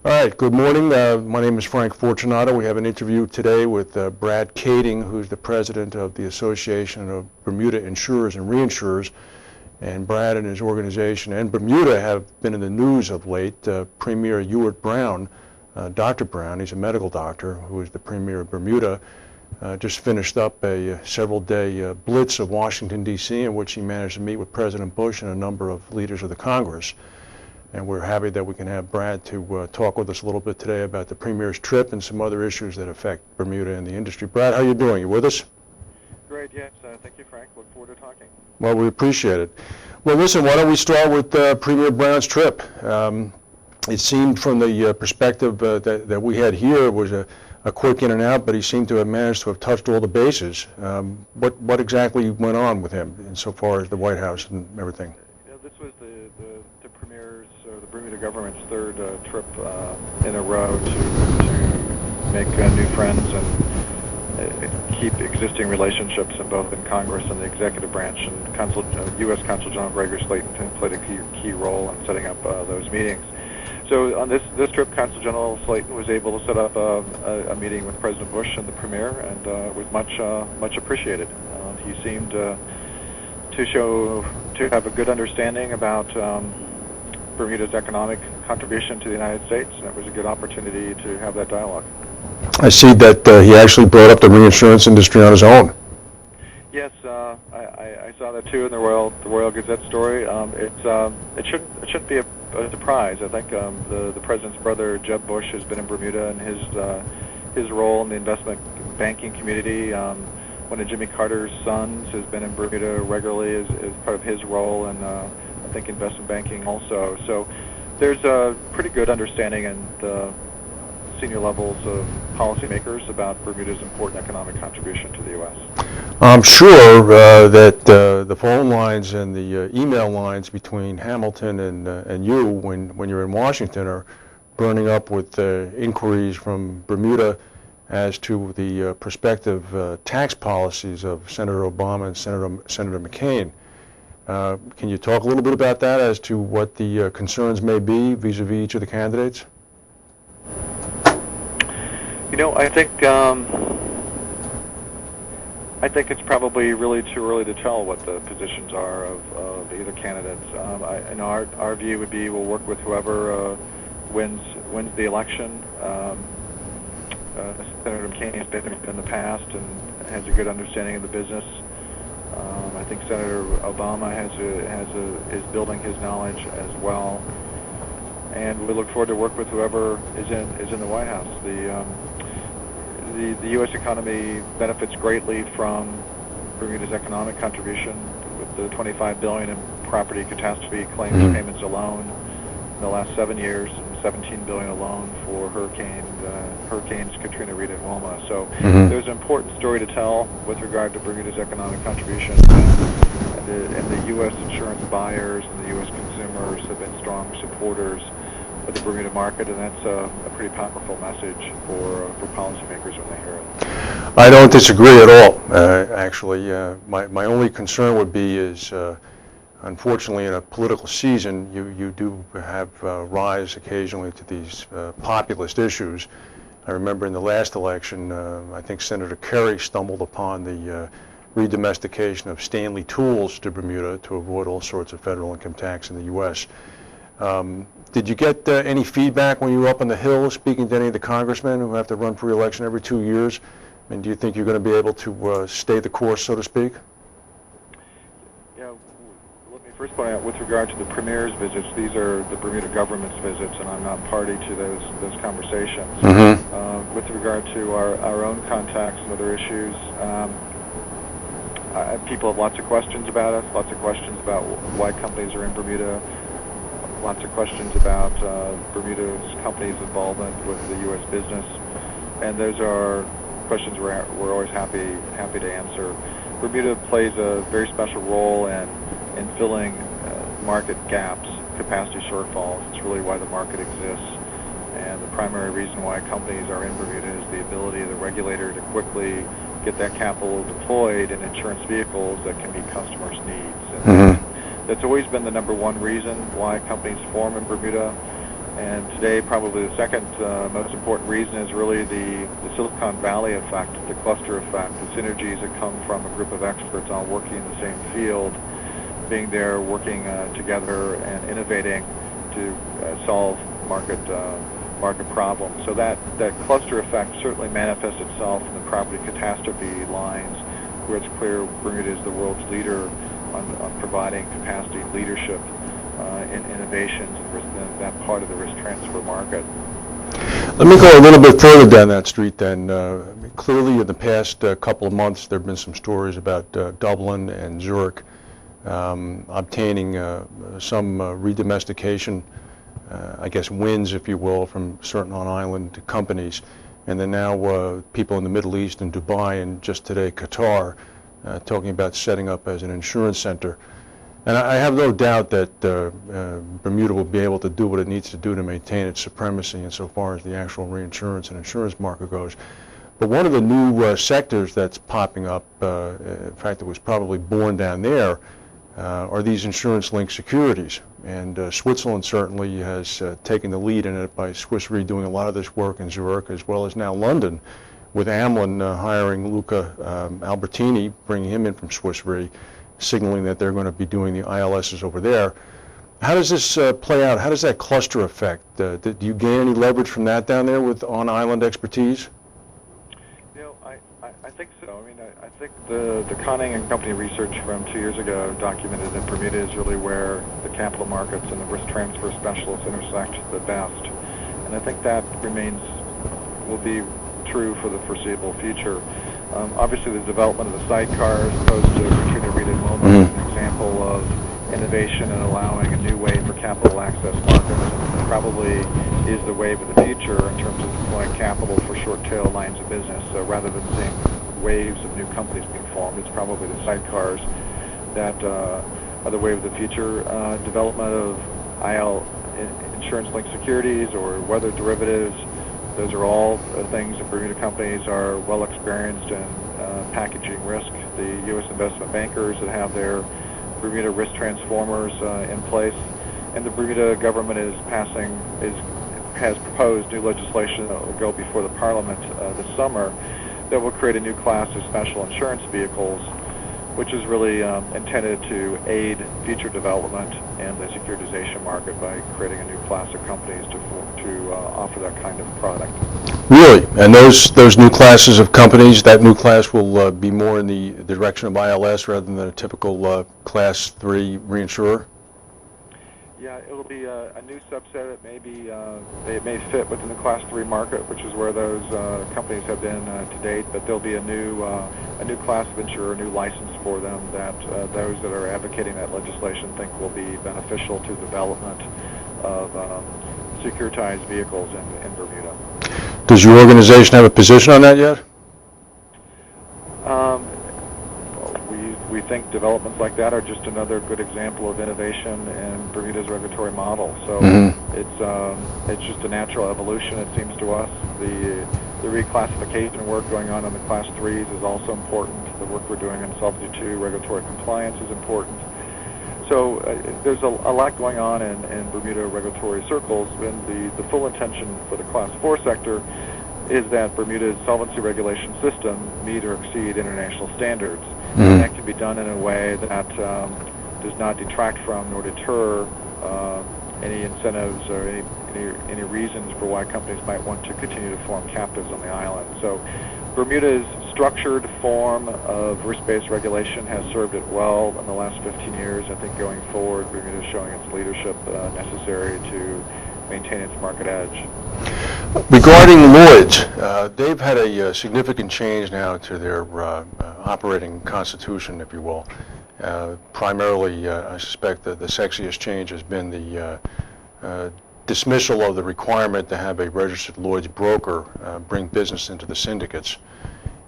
All right, good morning. My name is Frank Fortunato. We have an interview today with Brad Kading, who's the president of the Association of Bermuda Insurers and Reinsurers. And Brad and his organization and Bermuda have been in the news of late. Premier Ewart Brown, Dr. Brown, he's a medical doctor who is the premier of Bermuda, just finished up a several-day blitz of Washington, D.C., in which he managed to meet with President Bush and a number of leaders of the Congress. And we're happy that we can have Brad to talk with us a little bit today about the Premier's trip and some other issues that affect Bermuda and the industry. Brad, how are you doing? You with us? Great, yes. Thank you, Frank. Look forward to talking. Well, we appreciate it. Well, listen, why don't we start with Premier Brown's trip? It seemed from the perspective that we had here, it was a quick in and out, but he seemed to have managed to have touched all the bases. What exactly went on with him insofar as the White House and everything? This was the Premier's, or the Bermuda government's third trip in a row to make new friends and keep existing relationships in both in Congress and the executive branch. And U.S. Consul General Gregory Slayton played a key role in setting up those meetings. So on this trip, Consul General Slayton was able to set up a meeting with President Bush and the Premier, and it was much appreciated. He seemed to have a good understanding about Bermuda's economic contribution to the United States, and it was a good opportunity to have that dialogue. I see that he actually brought up the reinsurance industry on his own. Yes, I saw that too in the Royal Gazette story. It shouldn't be a surprise. I think the president's brother Jeb Bush has been in Bermuda, and his role in the investment banking community. One of Jimmy Carter's sons has been in Bermuda regularly as part of his role, and I think investment banking also. So there's a pretty good understanding in the senior levels of policymakers about Bermuda's important economic contribution to the U.S. I'm sure that the phone lines and the email lines between Hamilton and you when you're in Washington are burning up with inquiries from Bermuda as to the prospective tax policies of Senator Obama and Senator McCain. Can you talk a little bit about that as to what the concerns may be vis-a-vis each of the candidates? You know, I think it's probably really too early to tell what the positions are of either candidates. Our view would be we'll work with whoever wins the election. Senator McCain has been in the past and has a good understanding of the business. I think Senator Obama is building his knowledge as well, and we look forward to work with whoever is in the White House. The U.S. economy benefits greatly from Bermuda's economic contribution, with the $25 billion in property catastrophe claims payments alone in the last 7 years, and $17 billion alone for hurricanes Katrina, Rita, and Wilma. So there's an important story to tell with regard to Bermuda's economic contribution, and the U.S. insurance buyers and the U.S. consumers have been strong supporters of the Bermuda market, and that's a pretty powerful message for policymakers when they hear it. I don't disagree at all, actually. My only concern would be is, unfortunately, in a political season, you do have rise occasionally to these populist issues. I remember in the last election, I think Senator Kerry stumbled upon the redomestication of Stanley tools to Bermuda to avoid all sorts of federal income tax in the U.S. Did you get any feedback when you were up on the Hill speaking to any of the congressmen who have to run for re-election every 2 years? And do you think you're going to be able to stay the course, so to speak? Yeah, let me first point out, with regard to the Premier's visits, these are the Bermuda government's visits, and I'm not party to those conversations. With regard to our own contacts and other issues, people have lots of questions about us, lots of questions about why companies are in Bermuda, lots of questions about Bermuda's companies' involvement with the U.S. business, and those are questions we're always happy to answer. Bermuda plays a very special role in filling market gaps, capacity shortfalls. It's really why the market exists, and the primary reason why companies are in Bermuda is the ability of the regulator to quickly get that capital deployed in insurance vehicles that can meet customers' needs. And that's always been the number one reason why companies form in Bermuda. And today, probably the second most important reason is really the Silicon Valley effect, the cluster effect, the synergies that come from a group of experts all working in the same field, being there, working together and innovating to solve market problems. So that cluster effect certainly manifests itself in the property catastrophe lines, where it's clear Bermuda is the world's leader on providing capacity leadership in innovations in that part of the risk transfer market. Let me go a little bit further down that street then. Clearly in the past couple of months there have been some stories about Dublin and Zurich obtaining some redomestication, I guess wins, if you will, from certain on-island companies. And then now people in the Middle East and Dubai and just today Qatar talking about setting up as an insurance center. And I have no doubt that Bermuda will be able to do what it needs to do to maintain its supremacy insofar as the actual reinsurance and insurance market goes. But one of the new sectors that's popping up, in fact it was probably born down there, are these insurance-linked securities. And Switzerland certainly has taken the lead in it by Swiss Re doing a lot of this work in Zurich, as well as now London, with Amlin hiring Luca Albertini, bringing him in from Swiss Re, signaling that they're going to be doing the ILSs over there. How does this play out? How does that cluster affect? Do you gain any leverage from that down there with on-island expertise? You know, I think so. I mean, I think the Kading and Company research from 2 years ago documented that Bermuda is really where the capital markets and the risk transfer specialists intersect the best. And I think that will be true for the foreseeable future. Obviously, the development of the sidecars opposed to Katrina Reed and Wilma is an example of innovation and allowing a new way for capital access markets, and probably is the wave of the future in terms of deploying capital for short-tail lines of business. So rather than seeing waves of new companies being formed, it's probably the sidecars that are the wave of the future. Development of insurance-linked securities or weather derivatives. Those are all things that Bermuda companies are well experienced in packaging risk. The U.S. investment bankers that have their Bermuda risk transformers in place, and the Bermuda government has proposed new legislation that will go before the Parliament this summer that will create a new class of special insurance vehicles, which is really intended to aid future development in the securitization market by creating a new class of companies to offer that kind of product. Really? And those new classes of companies, that new class will be more in the direction of ILS rather than a typical Class 3 reinsurer? Yeah, it'll be a new subset. It may fit within the Class 3 market, which is where those companies have been to date. But there'll be a new class of insurer, a new license for them that those that are advocating that legislation think will be beneficial to the development of securitized vehicles in Bermuda. Does your organization have a position on that yet? We think developments like that are just another good example of innovation in Bermuda's regulatory model. So it's just a natural evolution, it seems to us. The reclassification work going on in the Class 3s is also important. The work we're doing in Solvency II regulatory compliance is important. So there's a lot going on in Bermuda regulatory circles, and the full intention for the Class 4 sector is that Bermuda's solvency regulation system meet or exceed international standards. And that can be done in a way that does not detract from nor deter any incentives or any reasons for why companies might want to continue to form captives on the island. So Bermuda's structured form of risk-based regulation has served it well in the last 15 years. I think going forward, Bermuda is showing its leadership necessary to maintain its market edge. Regarding Lloyd's, they've had a significant change now to their operating constitution, if you will. Primarily, I suspect that the sexiest change has been the dismissal of the requirement to have a registered Lloyd's broker bring business into the syndicates.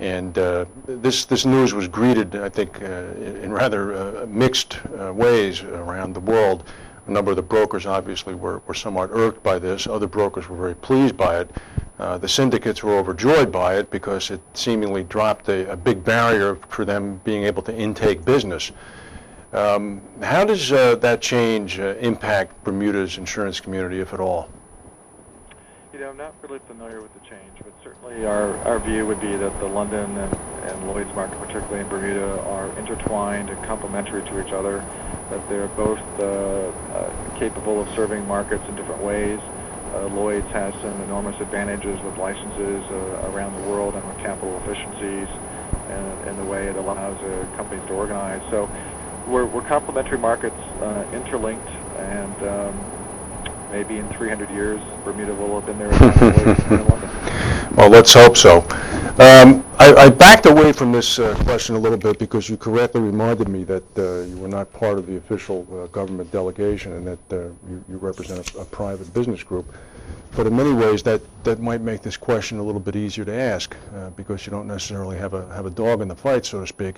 And this news was greeted, I think, in rather mixed ways around the world. A number of the brokers obviously were somewhat irked by this. Other brokers were very pleased by it. The syndicates were overjoyed by it because it seemingly dropped a big barrier for them being able to intake business. How does that change impact Bermuda's insurance community, if at all? I'm not really familiar with the change, but certainly our view would be that the London and Lloyd's market, particularly in Bermuda, are intertwined and complementary to each other, that they're both capable of serving markets in different ways. Lloyd's has some enormous advantages with licenses around the world and with capital efficiencies and the way it allows companies to organize. So we're complementary markets, interlinked, and maybe in 300 years, Bermuda will have been there in London. Well, let's hope so. I backed away from this question a little bit because you correctly reminded me that you were not part of the official government delegation and that you represent a private business group. But in many ways, that might make this question a little bit easier to ask because you don't necessarily have a dog in the fight, so to speak.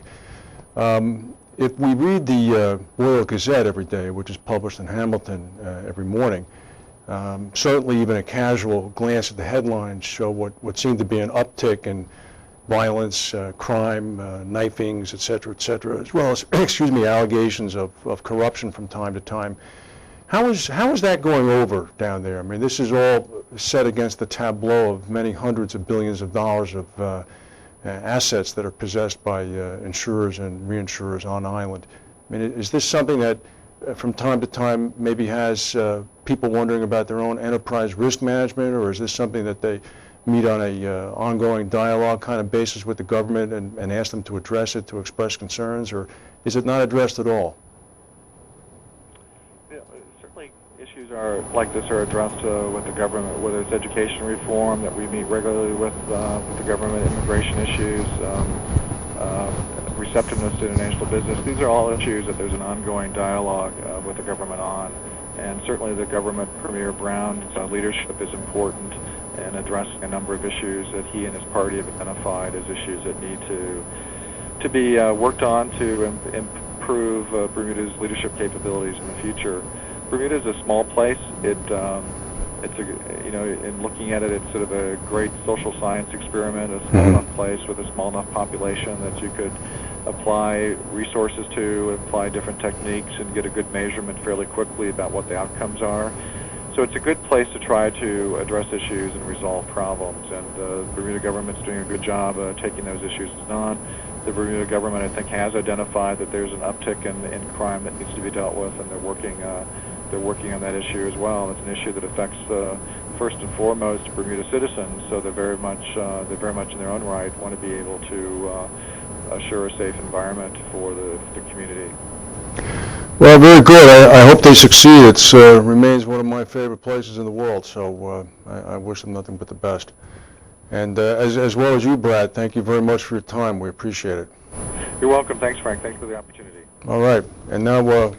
If we read the Royal Gazette every day, which is published in Hamilton every morning, certainly even a casual glance at the headlines show what seemed to be an uptick in violence, crime, knifings, et cetera, as well as, allegations of corruption from time to time. How is that going over down there? I mean, this is all set against the tableau of many hundreds of billions of dollars of assets that are possessed by insurers and reinsurers on island. I mean, is this something that from time to time maybe has people wondering about their own enterprise risk management, or is this something that they meet on a ongoing dialogue kind of basis with the government and ask them to address it, to express concerns, or is it not addressed at all? Yeah, certainly issues like this are addressed with the government, whether it's education reform that we meet regularly with the government, immigration issues, receptiveness to international business. These are all issues that there's an ongoing dialogue with the government on, and certainly the government Premier Brown's leadership is important in addressing a number of issues that he and his party have identified as issues that need to be worked on to improve Bermuda's leadership capabilities in the future. Bermuda is a small place. In looking at it, it's sort of a great social science experiment, a small enough place with a small enough population that you could apply resources to, apply different techniques, and get a good measurement fairly quickly about what the outcomes are. So it's a good place to try to address issues and resolve problems, and the Bermuda government's doing a good job taking those issues on. The Bermuda government, I think, has identified that there's an uptick in crime that needs to be dealt with, and they're working on that issue as well. It's an issue that affects first and foremost Bermuda citizens, so they're very much in their own right want to be able to assure a safe environment for the community. Well, very good. I hope they succeed. It remains one of my favorite places in the world, so I wish them nothing but the best. And as well as you, Brad, thank you very much for your time. We appreciate it. You're welcome. Thanks, Frank. Thanks for the opportunity. All right. And now we'll